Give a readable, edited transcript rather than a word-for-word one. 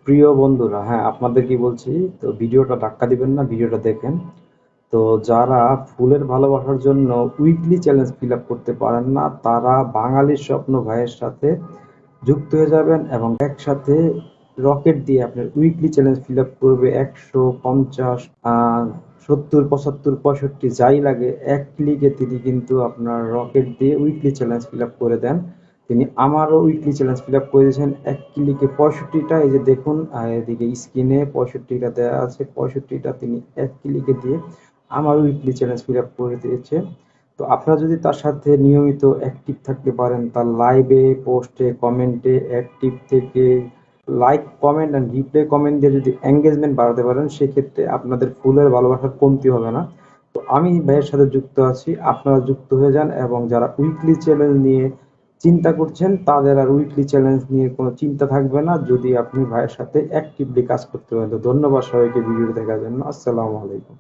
প্রিয় বন্ধুরা, হ্যাঁ আপনাদের কি বলছি, তো ভিডিওটা ধাক্কা দিবেন না, ভিডিওটা দেখেন। তো যারা ফুলের ভালোবাসার জন্য উইকলি চ্যালেঞ্জ ফিল আপ করতে পারেন না, তারা বাঙালির স্বপ্ন ভাইয়ের সাথে যুক্ত হয়ে যাবেন এবং একসাথে রকেট দিয়ে আপনার উইকলি চ্যালেঞ্জ ফিল আপ করবে 150, 70, 75, 65 যাই লাগে, এক ক্লিকে তিনি কিন্তু আপনার রকেট দিয়ে উইকলি চ্যালেঞ্জ ফিল আপ করে দেন। তিনি আমারও উইকলি চ্যালেঞ্জ ফিল আপ করে দিয়েছেন এক ক্লিকে 65টা। এই যে দেখুন, এদিকে স্ক্রিনে 65টা দেওয়া আছে, 65টা তিনি এক ক্লিকে দিয়ে আমার উইকলি চ্যালেঞ্জ ফিল আপ করে দিয়েছে। তো আপনারা যদি তার সাথে নিয়মিত অ্যাক্টিভ থাকতে পারেন, তার লাইভে, পোস্টে, কমেন্টে অ্যাক্টিভ থেকে like, comment and replay comment দিয়ে যদি এঙ্গেজমেন্ট বাড়াতে পারেন, সেক্ষেত্রে আপনাদের ফুলের ভালোবাসার কমতি হবে না। তো আমি ভাইয়ের সাথে যুক্ত আছি, আপনারা যুক্ত হয়ে যান। এবং যারা উইকলি চ্যালেঞ্জ নিয়ে চিন্তা করছেন, তাদের আর উইকলি চ্যালেঞ্জ নিয়ে কোনো চিন্তা থাকবে না যদি আপনি ভাইয়ের সাথে অ্যাক্টিভলি কাজ করতে পারেন। তো ধন্যবাদ সবাইকে ভিডিও দেখার জন্য। আসসালামু আলাইকুম।